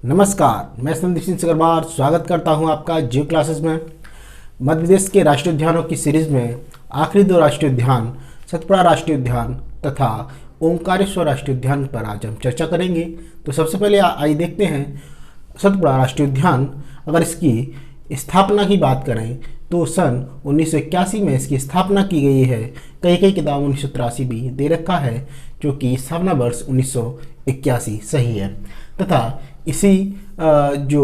नमस्कार, मैं संदीप सिंह अग्रवाल स्वागत करता हूं आपका जियो क्लासेस में। मध्य प्रदेश के राष्ट्रीय उद्यानों की सीरीज में आखिरी दो राष्ट्रीय उद्यान सतपुड़ा राष्ट्रीय उद्यान तथा ओंकारेश्वर राष्ट्रीय उद्यान पर आज हम चर्चा करेंगे। तो सबसे पहले आइए देखते हैं सतपुड़ा राष्ट्रीय उद्यान। अगर इसकी स्थापना की बात करें तो सन 1981 में इसकी स्थापना की गई है। कई किताब 1983 भी दे रखा है, जो कि स्थापना वर्ष 1981 सही है। तथा इसी जो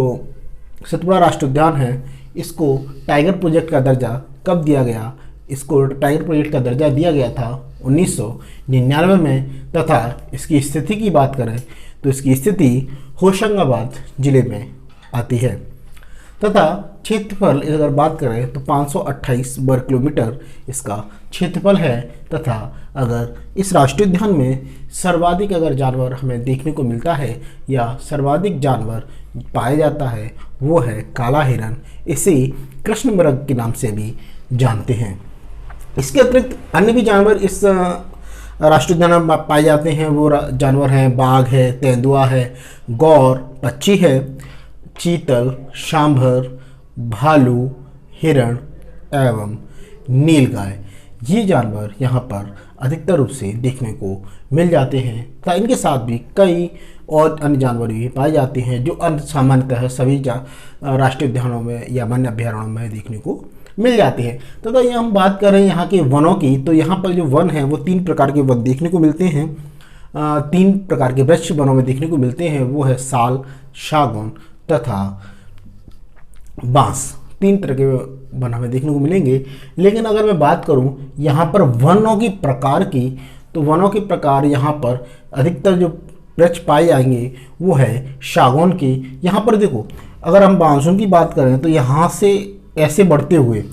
सतपुड़ा राष्ट्रीय उद्यान है, इसको टाइगर प्रोजेक्ट का दर्जा कब दिया गया? इसको टाइगर प्रोजेक्ट का दर्जा दिया गया था 1999 में। तथा इसकी स्थिति की बात करें तो इसकी स्थिति होशंगाबाद जिले में आती है। तथा क्षेत्रफल अगर बात करें तो 528 वर्ग किलोमीटर इसका क्षेत्रफल है। तथा अगर इस राष्ट्रीय उद्यान में सर्वाधिक अगर जानवर हमें देखने को मिलता है या सर्वाधिक जानवर पाया जाता है, वो है काला हिरन। इसे कृष्ण मृग के नाम से भी जानते हैं। इसके अतिरिक्त अन्य भी जानवर इस राष्ट्रीय उद्यान में पाए जाते हैं। वो जानवर हैं बाघ है, तेंदुआ है, गौर, पक्षी है, चीतल, सांभर, भालू, हिरण एवं नीलगाय। ये जानवर यहाँ पर अधिकतर रूप से देखने को मिल जाते हैं। तथा इनके साथ भी कई और अन्य जानवर भी पाए जाते हैं, जो सामान्यतः सभी राष्ट्रीय उद्यानों में या वन्य अभ्यारण्यों में देखने को मिल जाते हैं। तथा ये हम बात करें यहाँ के वनों की, तो यहाँ पर जो वन है वो 3 प्रकार के वन देखने को मिलते हैं। 3 प्रकार के वृक्ष वनों में देखने को मिलते हैं। वो है साल, सागौन तथा बांस। 3 तरह के वन हमें देखने को मिलेंगे। लेकिन अगर मैं बात करूं यहाँ पर वनों की प्रकार की, तो वनों के प्रकार यहाँ पर अधिकतर जो वृक्ष पाए जाएंगे वो है सागौन की। यहाँ पर देखो, अगर हम मानसून की बात करें तो यहाँ से ऐसे बढ़ते हुए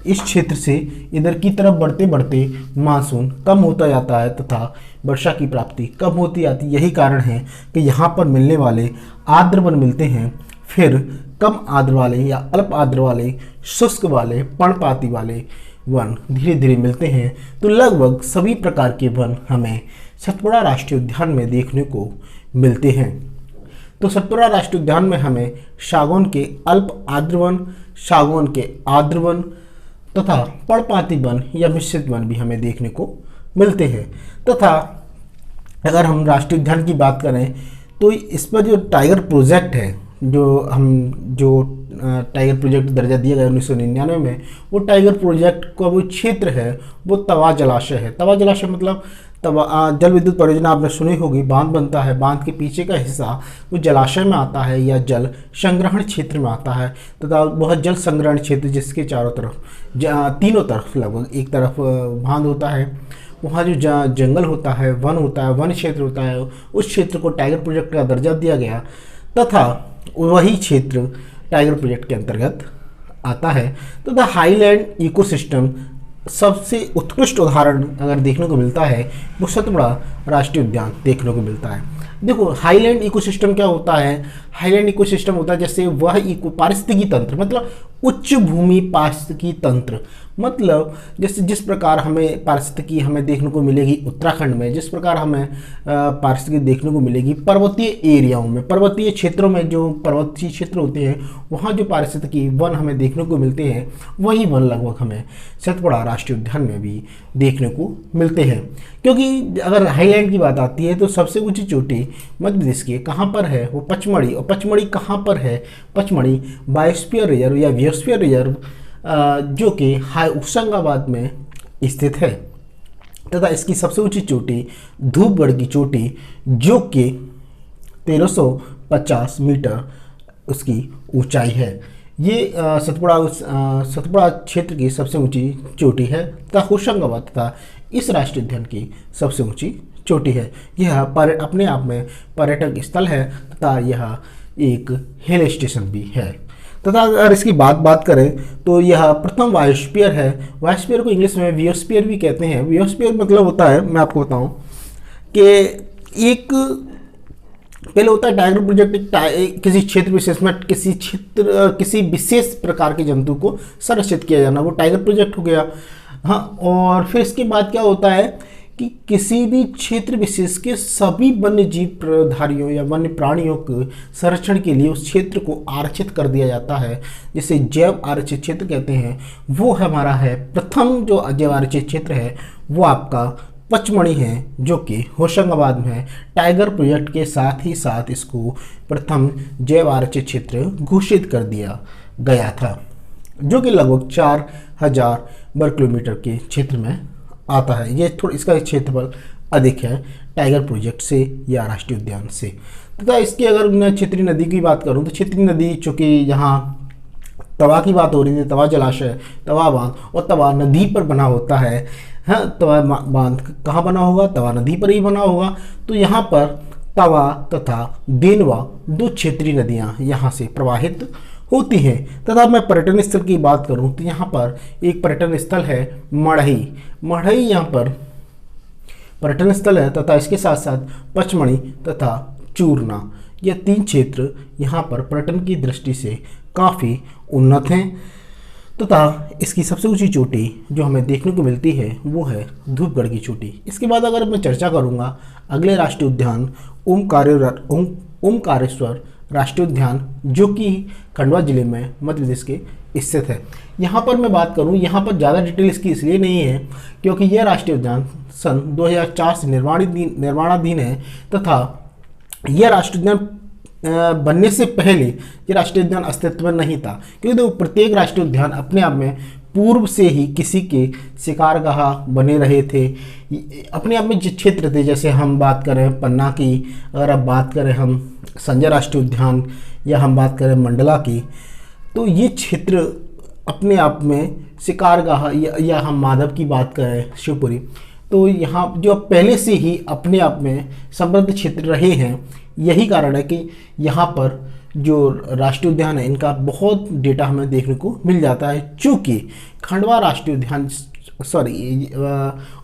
इस क्षेत्र से इधर की तरफ बढ़ते बढ़ते मानसून कम होता जाता है तथा वर्षा की प्राप्ति कम होती जाती। यही कारण है कि यहाँ पर मिलने वाले आर्द्र वन मिलते हैं, फिर कम आर्द्र वाले या अल्प आर्द्र वाले, शुष्क वाले, पर्णपाती वाले वन धीरे धीरे मिलते हैं। तो लगभग सभी प्रकार के वन हमें सतपुड़ा राष्ट्रीय उद्यान में देखने को मिलते हैं। तो सतपुड़ा राष्ट्रीय उद्यान में हमें सागौन के अल्प आर्द्र वन, सागौन के आर्द्र वन तथा पर्णपाती वन या मिश्रित वन भी हमें देखने को मिलते हैं। तथा अगर हम राष्ट्रीय उद्यान की बात करें तो इस पर जो टाइगर प्रोजेक्ट है, जो टाइगर प्रोजेक्ट दर्जा दिया गया 1999 में, वो टाइगर प्रोजेक्ट का वो क्षेत्र है वो तवा जलाशय है। तवा जलाशय मतलब जल विद्युत परियोजना आपने सुनी होगी। बांध बनता है, बांध के पीछे का हिस्सा वो जलाशय में आता है या जल संग्रहण क्षेत्र में आता है। तथा वह जल संग्रहण क्षेत्र जिसके चारों तरफ तीनों तरफ लगभग एक तरफ बांध होता है, वहाँ जो जंगल होता है, वन होता है, वन क्षेत्र होता है, उस क्षेत्र को टाइगर प्रोजेक्ट का दर्जा दिया गया। तथा वही क्षेत्र टाइगर प्रोजेक्ट के अंतर्गत आता है। तथा हाईलैंड इकोसिस्टम सबसे उत्कृष्ट उदाहरण अगर देखने को मिलता है वो सतपुड़ा राष्ट्रीय उद्यान देखने को मिलता है। देखो, हाईलैंड इकोसिस्टम क्या होता है? हाईलैंड इकोसिस्टम होता है जैसे वह पारिस्थितिकी तंत्र, मतलब उच्च भूमि पारिस्थितिकी तंत्र, मतलब जैसे जिस प्रकार हमें पारिस्थितिकी हमें देखने को मिलेगी उत्तराखंड में, जिस प्रकार हमें पारिस्थितिकी देखने को मिलेगी पर्वतीय एरियाओं में, पर्वतीय क्षेत्रों में, जो पर्वतीय क्षेत्र होते हैं वहाँ जो पारिस्थितिकी वन हमें देखने को मिलते हैं, वही वन लगभग हमें सतपुड़ा राष्ट्रीय उद्यान में भी देखने को मिलते हैं। क्योंकि अगर हाईलैंड की बात आती है तो सबसे ऊंची चोटी मध्य प्रदेश की कहाँ पर है? वो पचमढ़ी। और पचमढ़ी कहाँ पर है? पचमढ़ी बायोस्फीयर रिजर्व या बियोस्फीयर रिजर्व जो कि होशंगाबाद में स्थित है। तथा इसकी सबसे ऊंची चोटी धूपगढ़ की चोटी, जो कि 1350 मीटर उसकी ऊंचाई है। ये सतपुड़ा क्षेत्र की सबसे ऊंची चोटी है तथा होशंगाबाद तथा इस राष्ट्रीय उद्यान की सबसे ऊंची चोटी है। यह अपने आप में पर्यटक स्थल है तथा यह एक हिल स्टेशन भी है। तथा अगर इसकी बात करें तो यह प्रथम बायोस्फीयर है। बायोस्फीयर को इंग्लिश में बियोस्फीयर भी कहते हैं। बियोस्फीयर मतलब होता है, मैं आपको बताऊं कि एक पहले होता है टाइगर प्रोजेक्ट किसी क्षेत्र विशेष में किसी विशेष प्रकार के जंतु को संरक्षित किया जाना, वो टाइगर प्रोजेक्ट हो गया। हाँ, और फिर इसके बाद क्या होता है कि किसी भी क्षेत्र विशेष के सभी वन्य जीव प्रधारियों या वन्य प्राणियों के संरक्षण के लिए उस क्षेत्र को आरक्षित कर दिया जाता है, जिसे जैव आरक्षित क्षेत्र कहते हैं। वो हमारा है प्रथम जो जैव आरक्षित क्षेत्र है वो आपका पचमढ़ी है, जो कि होशंगाबाद में है। टाइगर प्रोजेक्ट के साथ ही साथ इसको प्रथम जैव आरक्षित क्षेत्र घोषित कर दिया गया था, जो कि लगभग 4000 वर्ग किलोमीटर के क्षेत्र में आता है। ये थोड़ा इसका क्षेत्रफल अधिक है टाइगर प्रोजेक्ट से या राष्ट्रीय उद्यान से। तथा इसकी अगर मैं क्षेत्रीय नदी की बात करूं तो क्षेत्रीय नदी चूँकि यहाँ तवा की बात हो रही थी, तवा जलाशय, तवा बांध और तवा नदी पर बना होता है। हाँ, तवा बांध कहाँ बना होगा? तवा नदी पर ही बना होगा। तो यहाँ पर तवा तथा देनवा दो क्षेत्रीय नदियाँ यहाँ से प्रवाहित होती हैं। तथा मैं पर्यटन स्थल की बात करूं तो यहाँ पर एक पर्यटन स्थल है मढ़ई। मढ़ई यहाँ पर पर्यटन स्थल है तथा इसके साथ साथ पचमढ़ी तथा चूरना, यह 3 क्षेत्र यहाँ पर पर्यटन की दृष्टि से काफ़ी उन्नत हैं। तथा इसकी सबसे ऊंची चोटी जो हमें देखने को मिलती है वो है धूपगढ़ की चोटी। इसके बाद अगर मैं चर्चा करूँगा अगले राष्ट्रीय उद्यान ओमकारेश्वर राष्ट्रीय उद्यान, जो कि खंडवा जिले में मध्य प्रदेश के स्थित है। यहाँ पर मैं बात करूँ, यहाँ पर ज़्यादा डिटेल इसकी इसलिए नहीं है क्योंकि यह राष्ट्रीय उद्यान सन 2004 से निर्माणाधीन है तथा यह राष्ट्रीय उद्यान बनने से पहले ये राष्ट्रीय उद्यान अस्तित्व में नहीं था, क्योंकि तो प्रत्येक राष्ट्रीय उद्यान अपने आप में पूर्व से ही किसी के शिकारगाह बने रहे थे। अपने आप में जो क्षेत्र थे, जैसे हम बात करें पन्ना की, अगर आप बात करें हम संजय राष्ट्रीय उद्यान या हम बात करें मंडला की, तो ये क्षेत्र अपने आप में शिकारगाह या हम माधव की बात करें शिवपुरी, तो यहाँ जो पहले से ही अपने आप में समृद्ध क्षेत्र रहे हैं। यही कारण है कि यहाँ पर जो राष्ट्रीय उद्यान है इनका बहुत डेटा हमें देखने को मिल जाता है। चूँकि खंडवा राष्ट्रीय उद्यान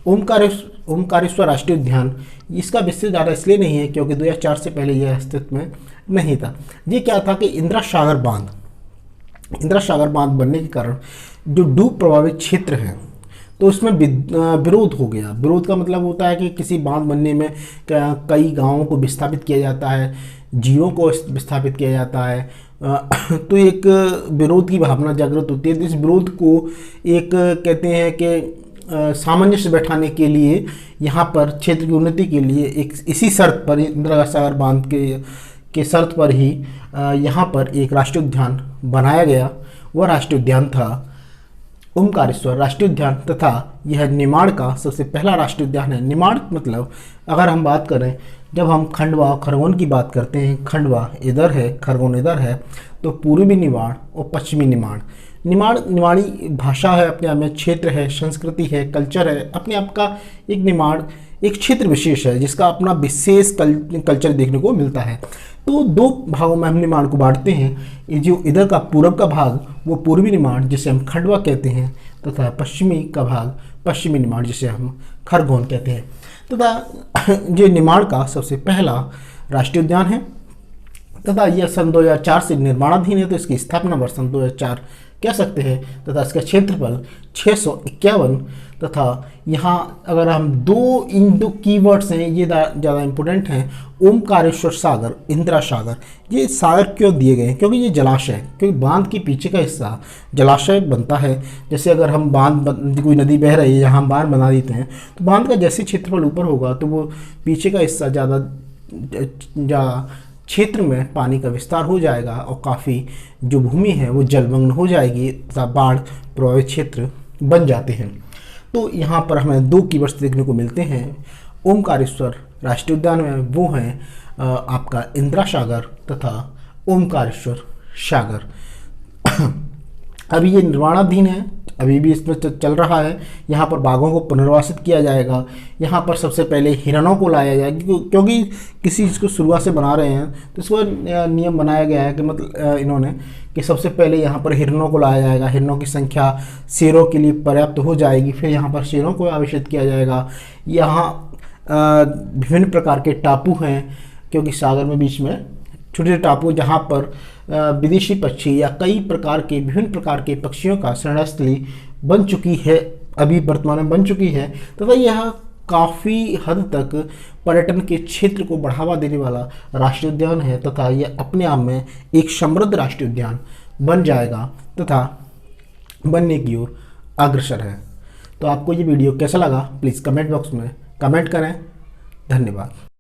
ओमकारेश्वर राष्ट्रीय उद्यान इसका विस्तृत ज़्यादा इसलिए नहीं है क्योंकि 2004 से पहले यह अस्तित्व में नहीं था। ये क्या था कि इंदिरा सागर बांध बनने के कारण जो डूब प्रभावित क्षेत्र हैं तो उसमें विरोध हो गया। विरोध का मतलब होता है कि किसी बांध बनने में कई गांवों को विस्थापित किया जाता है, जीवों को विस्थापित किया जाता है, तो एक विरोध की भावना जागृत होती है। तो इस विरोध को एक कहते हैं कि सामंजस्य बैठाने के लिए यहाँ पर क्षेत्र की उन्नति के लिए एक इसी शर्त पर इंदिरा सागर बांध के शर्त पर ही यहाँ पर एक राष्ट्रीय उद्यान बनाया गया। वह राष्ट्रीय उद्यान था ओमकारेश्वर राष्ट्रीय उद्यान तथा यह निमाड़ का सबसे पहला राष्ट्रीय उद्यान है। निमाड़ मतलब अगर हम बात करें, जब हम खंडवा और खरगोन की बात करते हैं, खंडवा इधर है, खरगोन इधर है, तो पूर्वी निमाड़ और पश्चिमी निमाड़। निमाड़ी भाषा है, अपने आप में क्षेत्र है, संस्कृति है, कल्चर है, अपने आप का एक निमाड़ एक क्षेत्र विशेष है जिसका अपना विशेष कल्चर देखने को मिलता है। तो 2 भागों में हम निमाड़ को बांटते हैं। ये जो इधर का पूर्व का भाग वो पूर्वी निमाड़ जिसे हम खंडवा कहते हैं तथा पश्चिमी का भाग पश्चिमी निमाड़ जिसे हम खरगोन कहते हैं। तथा ये निमाड़ का सबसे पहला राष्ट्रीय उद्यान है तथा यह सन 2004 से निर्माणाधीन है, तो इसकी स्थापना वर्ष सन 2004 कह सकते हैं। तथा इसका क्षेत्रफल 651 तथा यहाँ अगर हम इन दो कीवर्ड्स हैं ये ज़्यादा इम्पोर्टेंट हैं, ओमकारेश्वर सागर, इंदिरा सागर। ये सागर क्यों दिए गए हैं? क्योंकि ये जलाशय, क्योंकि बांध के पीछे का हिस्सा जलाशय बनता है। जैसे अगर हम कोई नदी बह रही है यहाँ हम बांध बना देते हैं तो बांध का जैसे क्षेत्रफल ऊपर होगा तो वो पीछे का हिस्सा ज़्यादा क्षेत्र में पानी का विस्तार हो जाएगा और काफ़ी जो भूमि है वो जलमग्न हो जाएगी तथा बाढ़ प्रभावित क्षेत्र बन जाते हैं। तो यहाँ पर हमें 2 कीवर्ड्स देखने को मिलते हैं ओमकारेश्वर राष्ट्रीय उद्यान में, वो हैं आपका इंदिरा सागर तथा ओमकारेश्वर सागर। अभी ये निर्माणाधीन है, अभी भी इसमें चल रहा है। यहाँ पर बाघों को पुनर्वासित किया जाएगा। यहाँ पर सबसे पहले हिरणों को लाया जाएगा क्योंकि किसी चीज़ को शुरुआत से बना रहे हैं तो इसको नियम बनाया गया है कि मतलब इन्होंने कि सबसे पहले यहाँ पर हिरणों को लाया जाएगा। हिरणों की संख्या शेरों के लिए पर्याप्त हो जाएगी, फिर यहाँ पर शेरों को आवेशित किया जाएगा। यहाँ विभिन्न प्रकार के टापू हैं क्योंकि सागर में बीच में छोटे छोटे टापू जहाँ पर विदेशी पक्षी या कई प्रकार के विभिन्न प्रकार के पक्षियों का शरण स्थली बन चुकी है, अभी वर्तमान में बन चुकी है। तथा यह काफ़ी हद तक पर्यटन के क्षेत्र को बढ़ावा देने वाला राष्ट्रीय उद्यान है तथा यह अपने आप में एक समृद्ध राष्ट्रीय उद्यान बन जाएगा तथा बनने की ओर अग्रसर है। तो आपको ये वीडियो कैसा लगा प्लीज़ कमेंट बॉक्स में कमेंट करें। धन्यवाद।